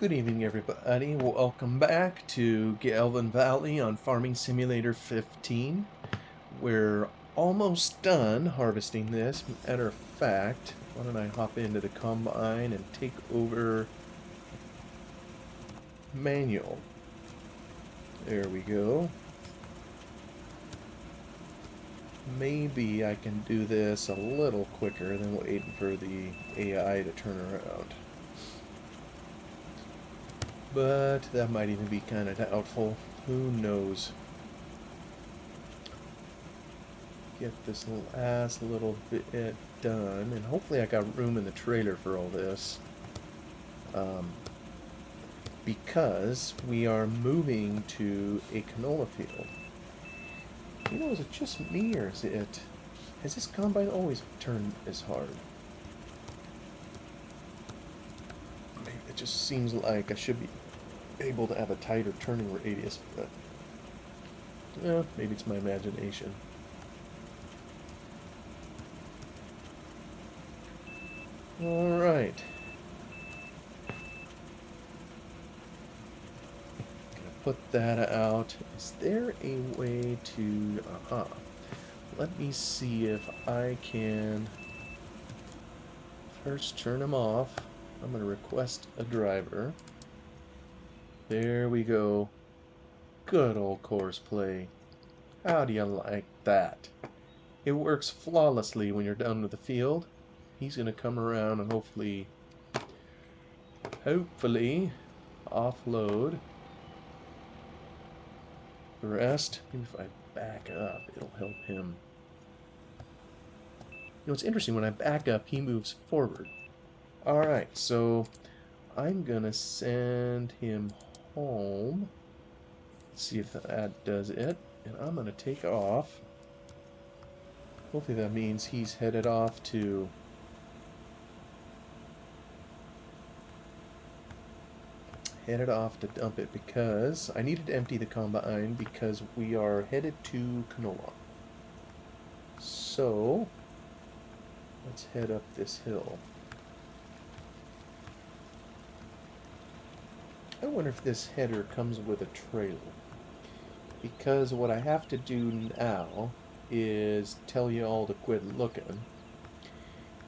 Good evening, everybody. Welcome back to Gelvin Valley on Farming Simulator 15. We're almost done harvesting this. Matter of fact, why don't I hop into the combine and take over manual. There we go. Maybe I can do this a little quicker than waiting for the AI to turn around. But that might even be kind of doubtful. Who knows? Get this last little bit done, and hopefully I got room in the trailer for all this. Because we are moving to a canola field. You know, is it just me, or has this combine always turned as hard? Maybe it just seems like I should be able to have a tighter turning radius, but maybe it's my imagination. All right. Put that out. Is there a way to... Let me see if I can first turn them off. I'm going to request a driver. There we go. Good old course play. How do you like that? It works flawlessly when you're done with the field. He's going to come around and hopefully offload the rest. Maybe if I back up, it'll help him. You know, it's interesting, when I back up, he moves forward. Alright, so I'm gonna send him home. Let's see if that does it. And I'm gonna take off. Hopefully that means he's headed off to dump it, because I needed to empty the combine because we are headed to canola. So let's head up this hill. I wonder if this header comes with a trailer, because what I have to do now is tell you all to quit looking,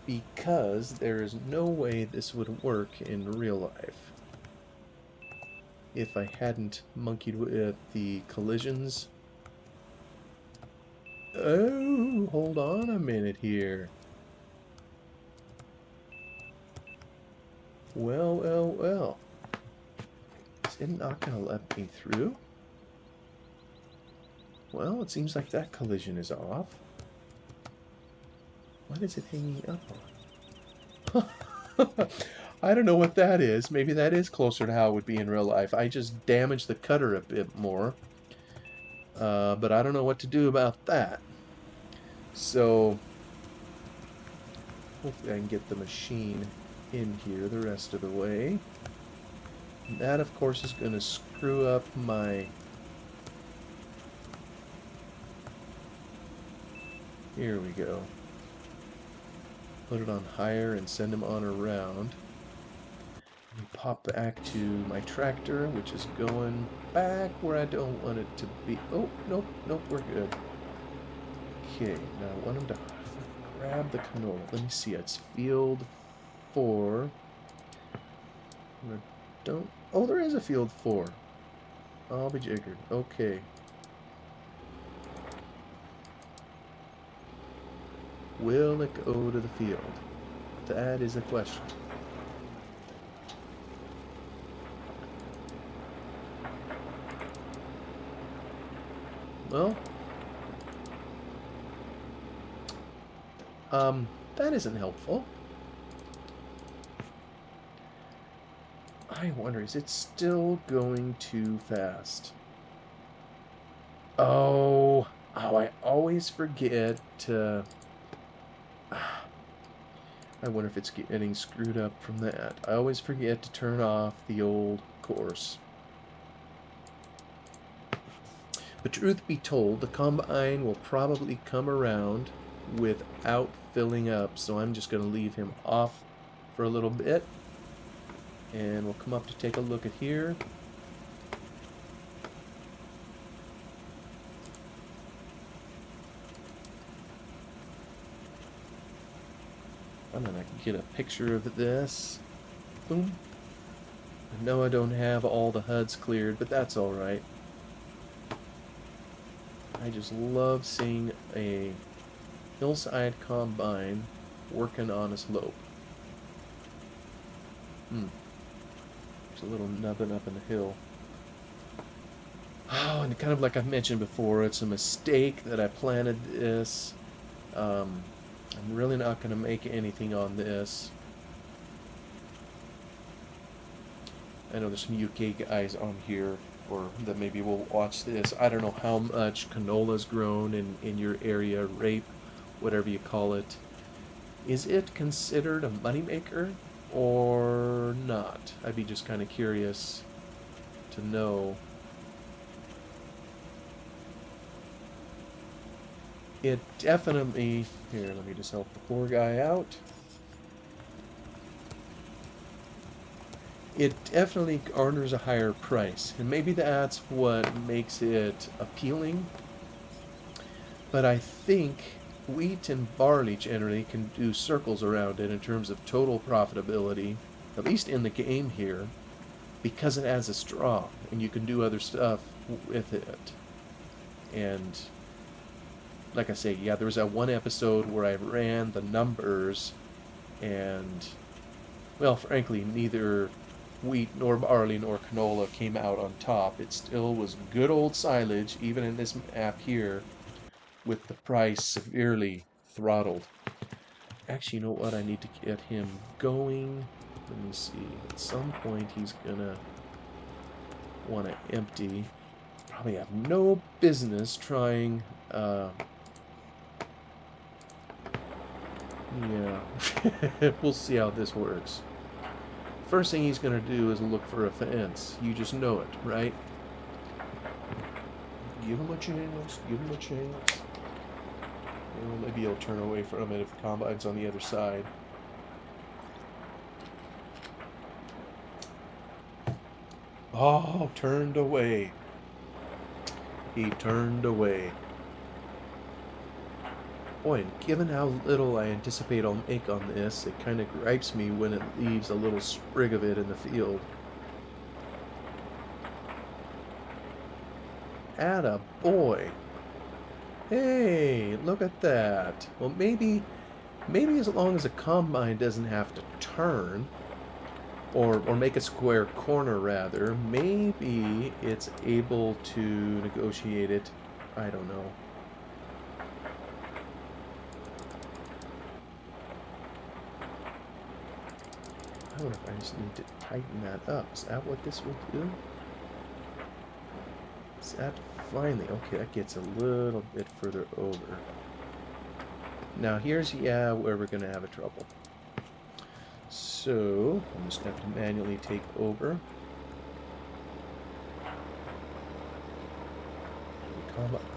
because there is no way this would work in real life if I hadn't monkeyed with the collisions. Oh, hold on a minute here. Well. Is it not going to let me through? Well, it seems like that collision is off. What is it hanging up on? I don't know what that is. Maybe that is closer to how it would be in real life. I just damaged the cutter a bit more. But I don't know what to do about that. So hopefully I can get the machine in here the rest of the way. And that, of course, is going to screw up my... Here we go. Put it on higher and send him on around. And pop back to my tractor, which is going back where I don't want it to be. Oh, nope, we're good. Okay, now I want him to grab the canola. Let me see, it's field 4. Oh, there is a field 4. I'll be jiggered. Okay. Will it go to the field? That is the question. Well, that isn't helpful. I wonder, is it still going too fast? Oh, I always forget to... I wonder if it's getting screwed up from that. I always forget to turn off the old course. But truth be told, the combine will probably come around without filling up, so I'm just going to leave him off for a little bit. And we'll come up to take a look at here. And then I can get a picture of this. Boom. I know I don't have all the HUDs cleared, but that's alright. I just love seeing a hillside combine working on a slope. There's a little nubbin up in the hill. Oh, and kind of like I've mentioned before, it's a mistake that I planted this. I'm really not going to make anything on this. I know there's some UK guys on here, or that maybe will watch this. I don't know how much canola's grown in your area, rape, whatever you call it. Is it considered a moneymaker or not? I'd be just kind of curious to know. It definitely... Here, let me just help the poor guy out. It definitely garners a higher price, and maybe that's what makes it appealing. But I think wheat and barley generally can do circles around it in terms of total profitability, at least in the game here, because it has a straw, and you can do other stuff with it. And like I say, yeah, there was that one episode where I ran the numbers, and, well, frankly, neither wheat nor barley nor canola came out on top. It still was good old silage, even in this map here, with the price severely throttled. Actually, you know what? I need to get him going. Let me see. At some point, he's gonna want to empty. Probably have no business trying... Yeah, we'll see how this works. First thing he's going to do is look for a fence. You just know it, right? Give him a chance. Give him a chance. Well, maybe he'll turn away from it if the combine's on the other side. Oh, turned away. He turned away. Boy, and given how little I anticipate I'll make on this, it kind of gripes me when it leaves a little sprig of it in the field. Atta boy. Hey, look at that. Well, maybe as long as the combine doesn't have to turn, or make a square corner rather, maybe it's able to negotiate it. I don't know. I wonder if I just need to tighten that up. Is that what this will do? Is that finally... Okay, that gets a little bit further over. Now here's, yeah, where we're going to have a trouble. So, I'm just going to have to manually take over.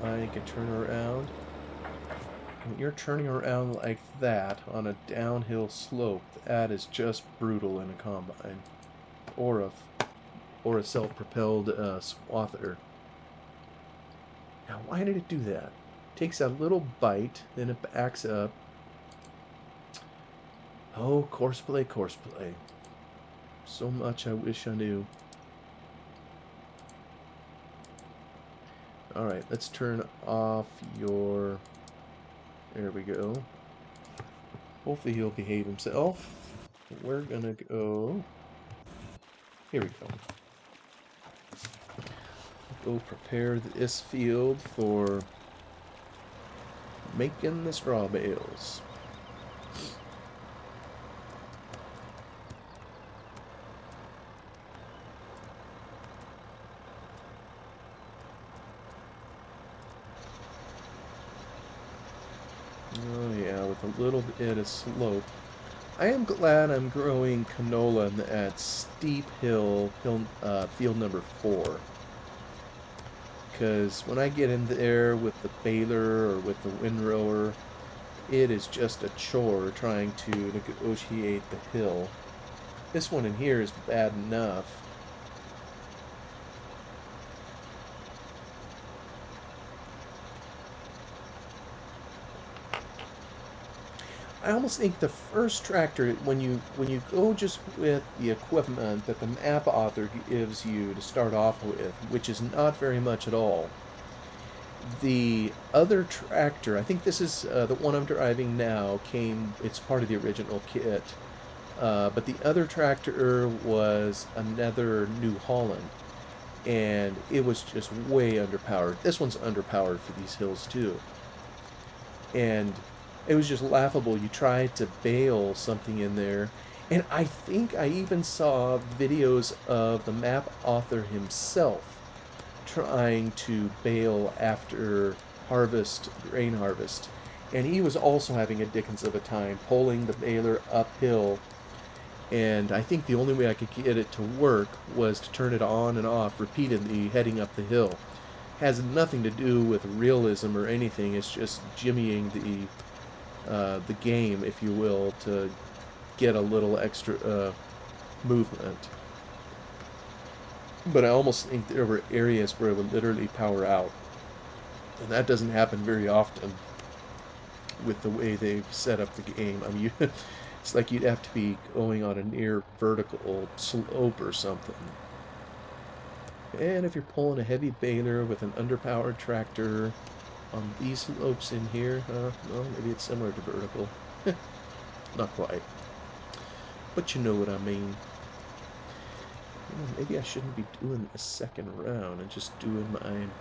I can turn around. When you're turning around like that on a downhill slope, that is just brutal in a combine, or a self-propelled swather. Now, why did it do that? It takes a little bite, then it backs up. Oh, course play, course play. So much I wish I knew. All right, let's turn off your... There we go. Hopefully he'll behave himself. We're gonna go... Here we go. Go prepare this field for making the straw bales. Oh yeah, with a little bit of slope. I am glad I'm growing canola at steep hill field number 4. Because when I get in there with the baler or with the windrower, it is just a chore trying to negotiate the hill. This one in here is bad enough. I almost think the first tractor, when you go just with the equipment that the map author gives you to start off with, which is not very much at all, the other tractor, I think this is the one I'm driving now, it's part of the original kit, but the other tractor was another New Holland, and it was just way underpowered. This one's underpowered for these hills too. And it was just laughable. You tried to bail something in there, and I think I even saw videos of the map author himself trying to bail after grain harvest, and he was also having a dickens of a time pulling the baler uphill. And I think the only way I could get it to work was to turn it on and off repeatedly heading up the hill. Has nothing to do with realism or anything. It's just jimmying the game, if you will, to get a little extra movement. But I almost think there were areas where it would literally power out, and that doesn't happen very often with the way they've set up the game. I mean, it's like you'd have to be going on a near vertical slope or something. And if you're pulling a heavy baler with an underpowered tractor on these slopes in here, well, maybe it's similar to vertical. Not quite. But you know what I mean. Maybe I shouldn't be doing a second round and just doing mine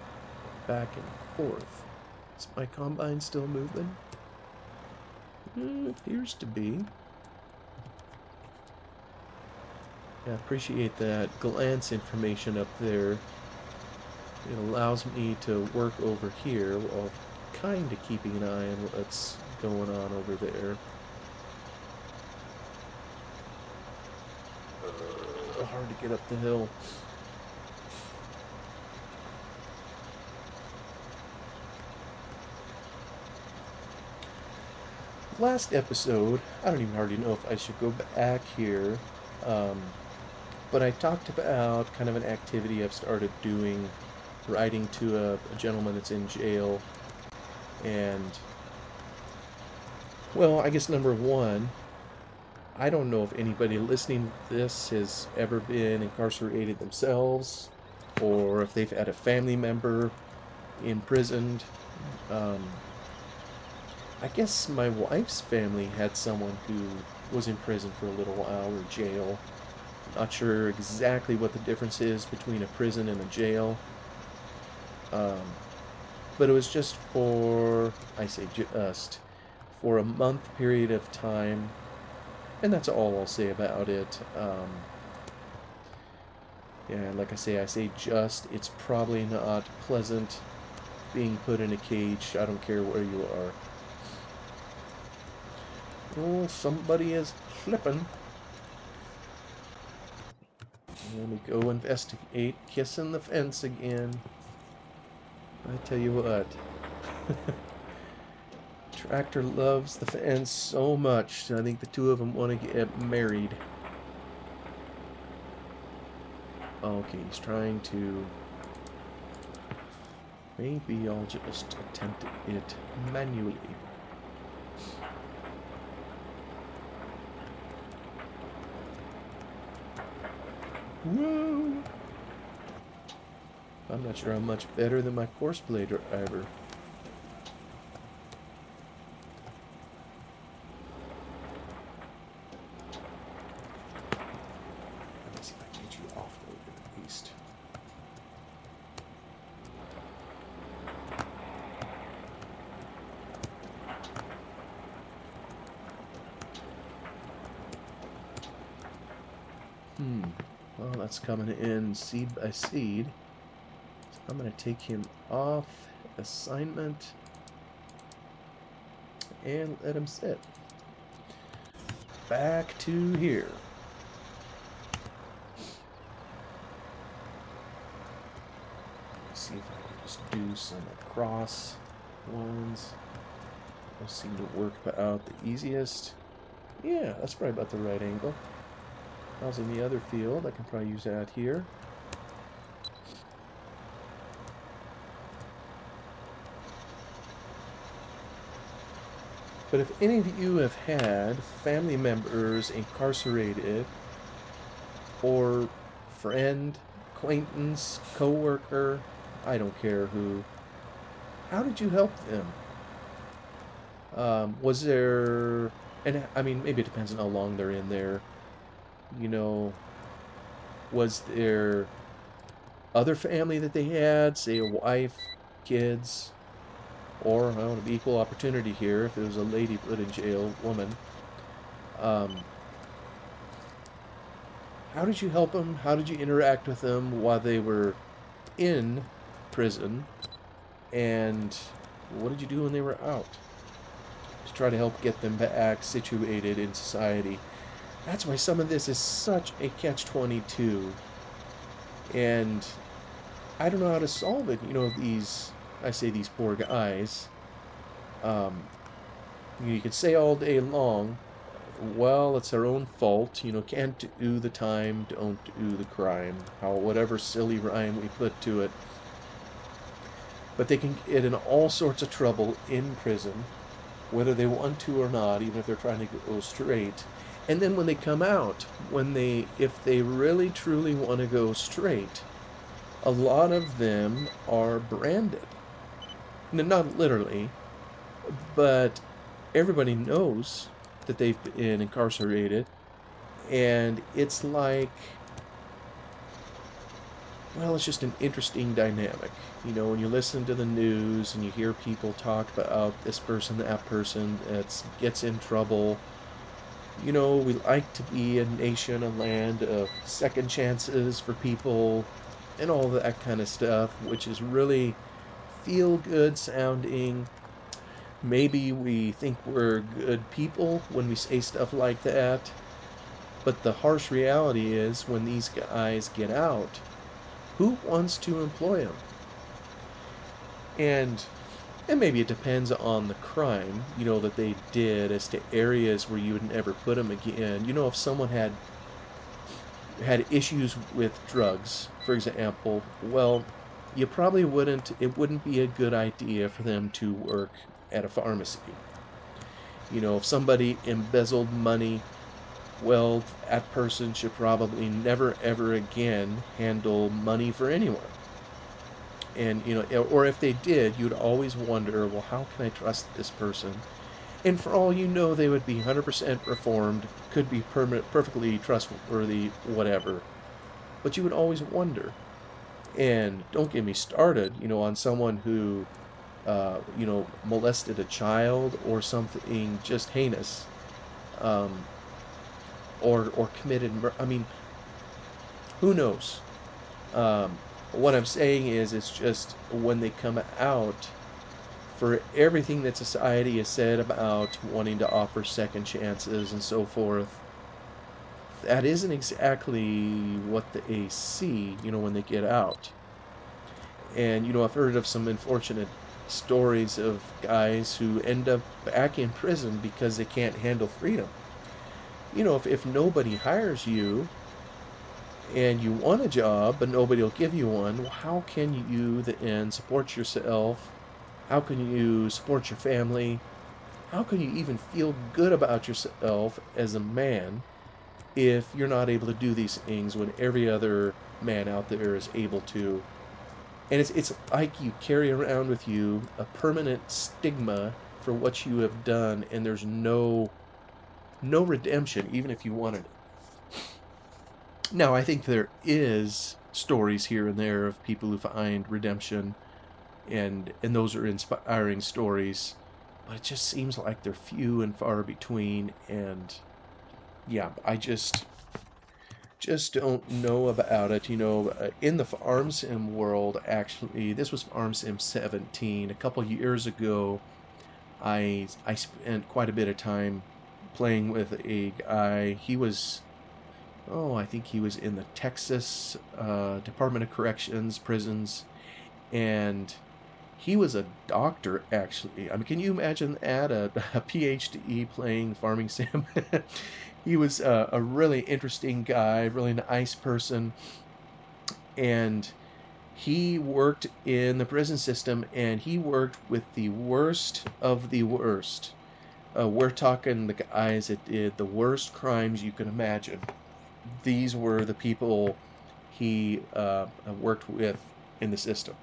back and forth. Is my combine still moving? Appears to be. Yeah, I appreciate that glance information up there. It allows me to work over here while kind of keeping an eye on what's going on over there. Hard to get up the hill. Last episode, I don't even hardly know if I should go back here, but I talked about kind of an activity I've started doing, writing to a gentleman that's in jail, and, well, I guess number one, I don't know if anybody listening to this has ever been incarcerated themselves, or if they've had a family member imprisoned. I guess my wife's family had someone who was in prison for a little while, or jail. Not sure exactly what the difference is between a prison and a jail. But it was just for, I say just, for a month period of time. And that's all I'll say about it. Yeah, like I say just. It's probably not pleasant being put in a cage. I don't care where you are. Oh, somebody is flipping. Let me go investigate. Kissing the fence again. I tell you what. Tractor loves the fence so much. I think the two of them want to get married. Okay, he's trying to... Maybe I'll just attempt it manually. Woo! I'm not sure I'm much better than my course play driver. Let's see if I can get you off-road at least. Well, that's coming in seed by seed. So I'm going to take him off assignment and let him sit. Back to here. Let's see if I can just do some across ones. Those seem to work out the easiest. Yeah, that's probably about the right angle. Housing the other field, I can probably use that here. But if any of you have had family members incarcerated, or friend, acquaintance, coworker, I don't care who, how did you help them? Was there, and I mean, maybe it depends on how long they're in there. You know, was there other family that they had, say a wife, kids, or I want to be equal opportunity here if it was a lady put in jail, woman. Um, how did you help them? How did you interact with them while they were in prison? And what did you do when they were out to try to help get them back situated in society? That's why some of this is such a catch-22. And I don't know how to solve it. I say these poor guys. Um, you could say all day long, well, it's our own fault. Can't do the time, don't do the crime. Whatever silly rhyme we put to it. But they can get in all sorts of trouble in prison, whether they want to or not, even if they're trying to go straight. And then when they come out, if they really truly want to go straight, a lot of them are branded. Not literally, but everybody knows that they've been incarcerated, and it's like, well, it's just an interesting dynamic. When you listen to the news and you hear people talk about this person, that person that gets in trouble, we like to be a nation, a land of second chances for people and all that kind of stuff, which is really feel good sounding. Maybe we think we're good people when we say stuff like that, but the harsh reality is when these guys get out, who wants to employ them? And maybe it depends on the crime, that they did as to areas where you would never put them again. If someone had issues with drugs, for example, well, it wouldn't be a good idea for them to work at a pharmacy. If somebody embezzled money, well, that person should probably never ever again handle money for anyone. And, or if they did, you'd always wonder, well, how can I trust this person? And for all you know, they would be 100% reformed, could be perfectly trustworthy, whatever. But you would always wonder. And don't get me started, on someone who, molested a child or something just heinous, um, or committed murder. I mean, who knows? Um, what I'm saying is, it's just when they come out, for everything that society has said about wanting to offer second chances and so forth, that isn't exactly what they see, when they get out. And, I've heard of some unfortunate stories of guys who end up back in prison because they can't handle freedom. If nobody hires you and you want a job but nobody will give you one, well, how can you then support yourself? How can you support your family? How can you even feel good about yourself as a man if you're not able to do these things when every other man out there is able to? And it's like you carry around with you a permanent stigma for what you have done, and there's no redemption, even if you wanted it. Now, I think there is stories here and there of people who find redemption, and those are inspiring stories, but it just seems like they're few and far between. And yeah, I just don't know about it. In the farm sim world, actually, this was farm sim 17 a couple years ago. I spent quite a bit of time playing with a guy. I think he was in the Texas Department of Corrections prisons, and He was a doctor, actually. I mean, can you imagine that? A PhD playing farming sim? He was a really interesting guy, really nice person, and he worked in the prison system, and he worked with the worst of the worst. We're talking the guys that did the worst crimes you can imagine. These were the people he worked with in the system.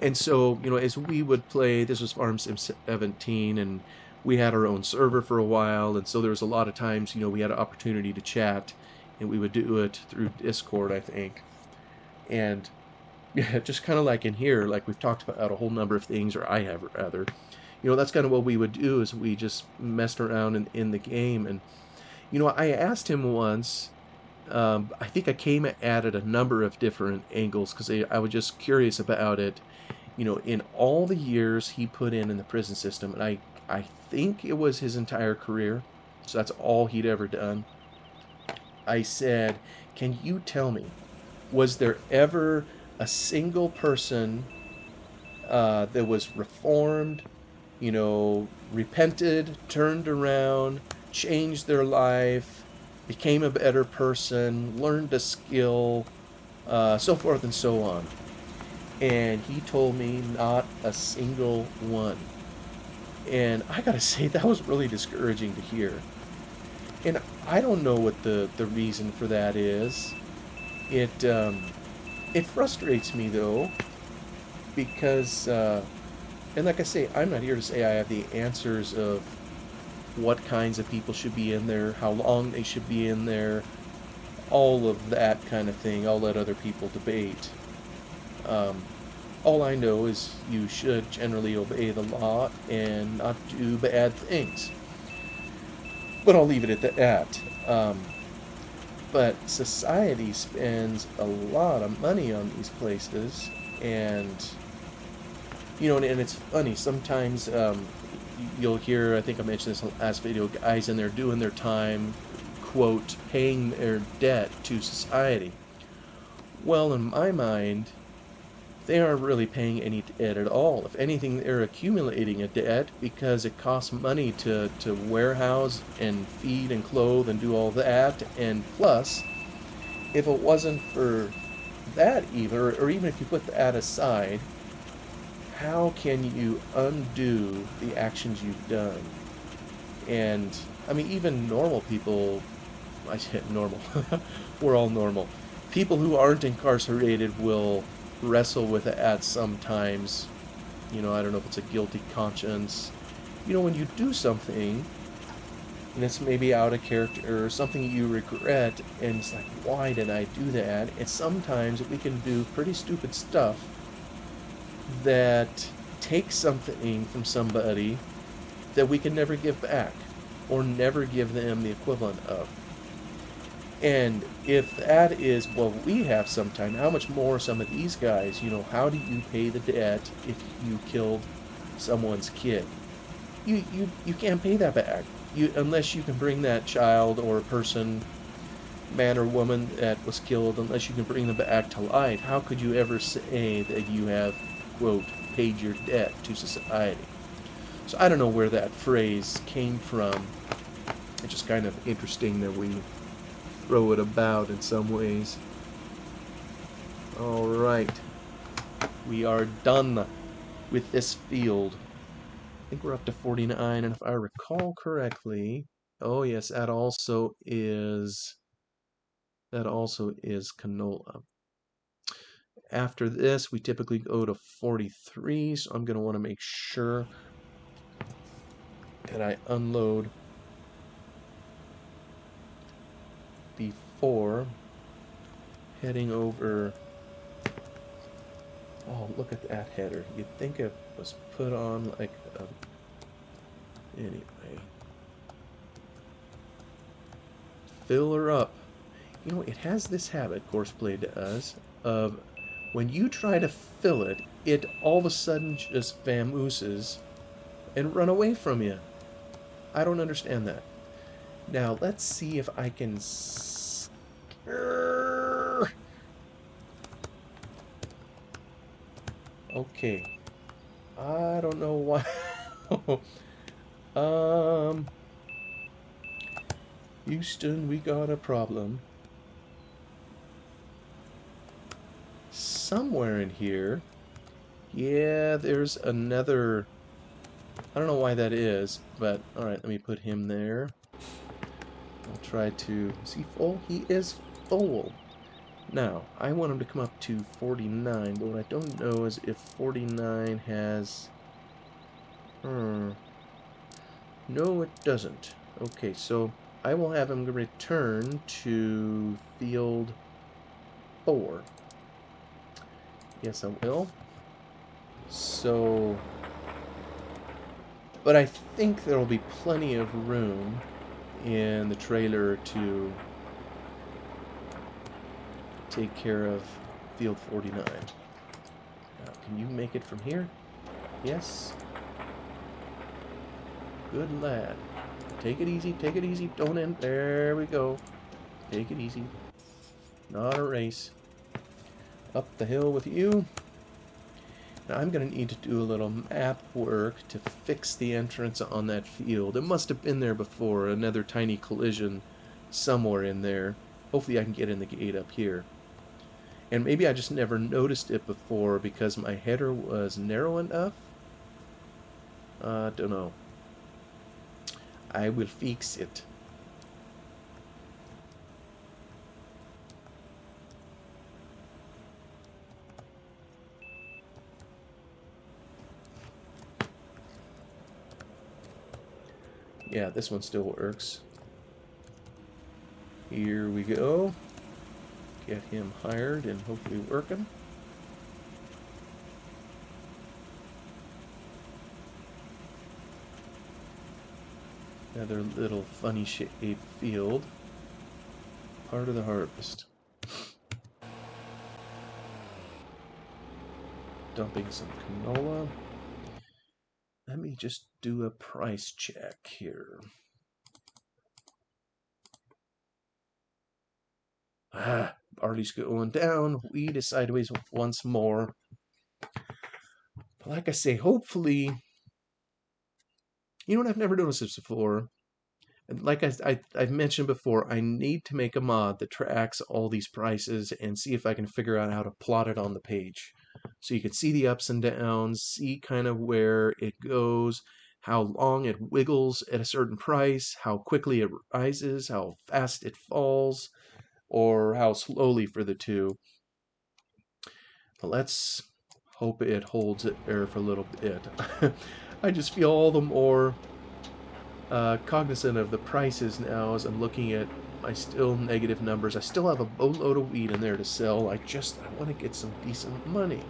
And so, as we would play, this was Farm Sim 17, and we had our own server for a while, and so there was a lot of times, we had an opportunity to chat, and we would do it through Discord, I think. And yeah, just kind of like in here, like we've talked about a whole number of things, or I have rather. That's kind of what we would do is we just messed around in the game. And, I asked him once, I think I came at it a number of different angles because I was just curious about it. In all the years he put in the prison system, and I think it was his entire career, so that's all he'd ever done. I said, can you tell me, was there ever a single person that was reformed, repented, turned around, changed their life, became a better person, learned a skill, so forth and so on? And he told me not a single one. And I gotta say, that was really discouraging to hear. And I don't know what the reason for that is. It frustrates me though, because and like I say, I'm not here to say I have the answers of what kinds of people should be in there, how long they should be in there, all of that kind of thing. I'll let other people debate. Um, all I know is you should generally obey the law and not do bad things. But I'll leave it at that. But society spends a lot of money on these places, and and it's funny. Sometimes you'll hear, I think I mentioned this in the last video, guys in there doing their time, quote, paying their debt to society. Well, in my mind, they aren't really paying any debt at all. If anything, they're accumulating a debt because it costs money to warehouse and feed and clothe and do all that. And plus, if it wasn't for that either, or even if you put that aside, how can you undo the actions you've done? And I mean, even normal people, I said normal, we're all normal. People who aren't incarcerated will wrestle with it at sometimes. I don't know if it's a guilty conscience. When you do something and it's maybe out of character or something you regret, and it's like, why did I do that? And sometimes we can do pretty stupid stuff that takes something from somebody that we can never give back or never give them the equivalent of. And if that is what we have sometime, how much more some of these guys, how do you pay the debt if you killed someone's kid? You can't pay that back. Unless you can bring that child or person, man or woman that was killed, unless you can bring them back to life, how could you ever say that you have, quote, paid your debt to society? So I don't know where that phrase came from. It's just kind of interesting that we throw it about in some ways. All right, we are done with this field. I think we're up to 49, and if I recall correctly, oh yes, that also is canola. After this, we typically go to 43, so I'm going to want to make sure that I unload before heading over. Oh, look at that header. You'd think it was put on like a... Anyway. Fill her up. It has this habit, Courseplay does, of when you try to fill it, it all of a sudden just vamooses and run away from you. I don't understand that. Now, let's see if I can... Okay. I don't know why. um, Houston, we got a problem. Somewhere in here. Yeah, there's another. I don't know why that is, but alright, let me put him there. I'll try to. Is he full? He is full. Now, I want him to come up to 49, but what I don't know is if 49 has. Hmm. No, it doesn't. Okay, so I will have him return to field 4. Yes, I will. So, but I think there will be plenty of room in the trailer to take care of field 49. Now, can you make it from here? Yes. Good lad. Take it easy, take it easy. Don't end. There we go. Take it easy. Not a race. Up the hill with you. Now I'm going to need to do a little map work to fix the entrance on that field. It must have been there before, another tiny collision somewhere in there. Hopefully I can get in the gate up here. And maybe I just never noticed it before because my header was narrow enough. Don't know. I will fix it. Yeah, this one still works. Here we go. Get him hired and hopefully working. Another little funny shaped field. Part of the harvest. Dumping some canola. Let me just do a price check here. Barley's going down. Wheat is sideways once more. But like I say, hopefully, you know what, I've never noticed this before. And like I've mentioned before, I need to make a mod that tracks all these prices and see if I can figure out how to plot it on the page. So you can see the ups and downs, see kind of where it goes, how long it wiggles at a certain price, how quickly it rises, how fast it falls, or how slowly for the two. But let's hope it holds it there for a little bit. I just feel all the more cognizant of the prices now as I'm looking at my still negative numbers. I still have a boatload of wheat in there to sell. I want to get some decent money.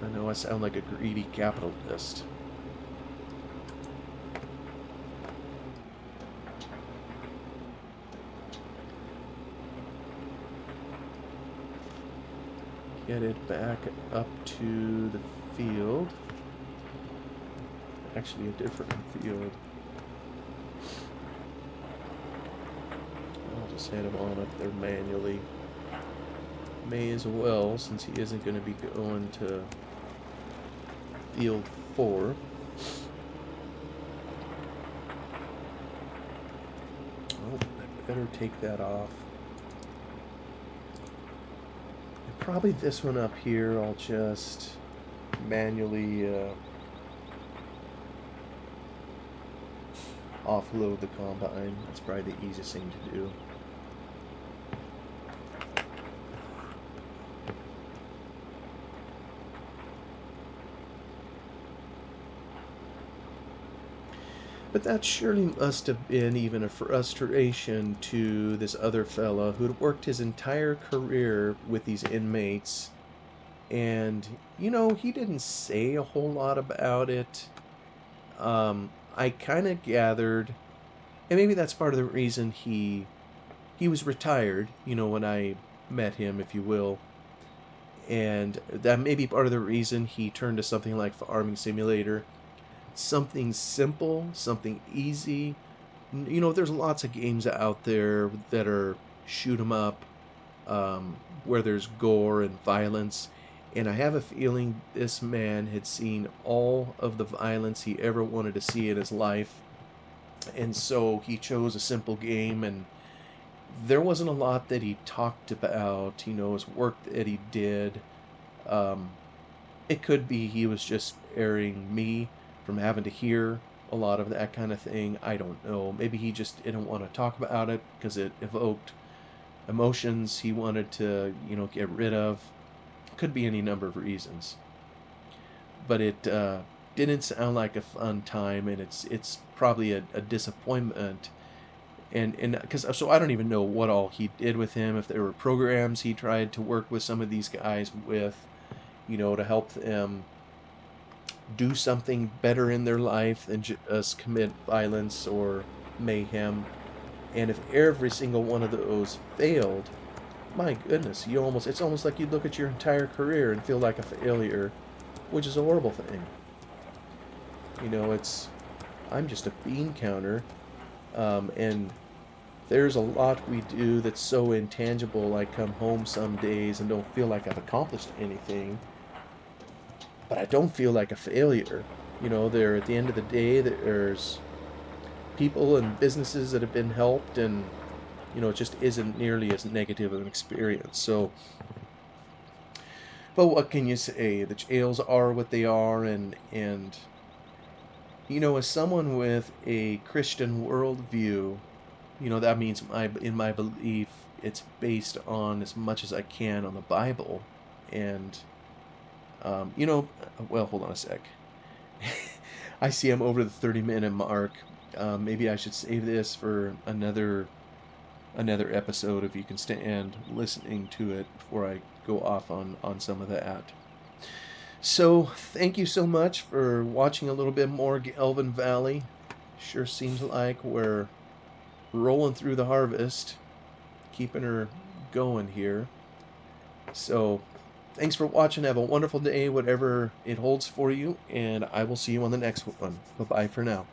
I know I sound like a greedy capitalist. Get it back up to the field. Actually, a different field. I'll just head him on up there manually. May as well, since he isn't going to be going to field 4. Oh, I better take that off. And probably this one up here, I'll just manually offload the combine. That's probably the easiest thing to do. But that surely must have been even a frustration to this other fella who'd worked his entire career with these inmates. And, you know, he didn't say a whole lot about it. I kind of gathered, and maybe that's part of the reason he was retired, you know, when I met him, if you will. And that may be part of the reason he turned to something like Farming Simulator. Something simple, something easy. You know, there's lots of games out there that are shoot 'em up, where there's gore and violence. And I have a feeling this man had seen all of the violence he ever wanted to see in his life. And so he chose a simple game, and there wasn't a lot that he talked about, his work that he did. Um, it could be he was just sparing me from having to hear a lot of that kind of thing. I don't know. Maybe he just didn't want to talk about it because it evoked emotions he wanted to, get rid of. Could be any number of reasons. But it didn't sound like a fun time, and it's probably a disappointment. And because so I don't even know what all he did with him. If there were programs he tried to work with some of these guys with, to help them do something better in their life than just commit violence or mayhem. And if every single one of those failed, my goodness, it's almost like you'd look at your entire career and feel like a failure, which is a horrible thing. It's I'm just a bean counter, and there's a lot we do that's so intangible. I come home some days and don't feel like I've accomplished anything, but I don't feel like a failure. There at the end of the day, there's people and businesses that have been helped, and it just isn't nearly as negative of an experience. So, but what can you say? The jails are what they are, and as someone with a Christian worldview, that means in my belief, it's based on as much as I can on the Bible, and well, hold on a sec. I see I'm over the 30-minute mark. Maybe I should save this for another episode if you can stand listening to it before I go off on some of that. So, thank you so much for watching a little bit more Gelvin Valley. Sure seems like we're rolling through the harvest, keeping her going here. So, thanks for watching. Have a wonderful day, whatever it holds for you, and I will see you on the next one. Bye-bye for now.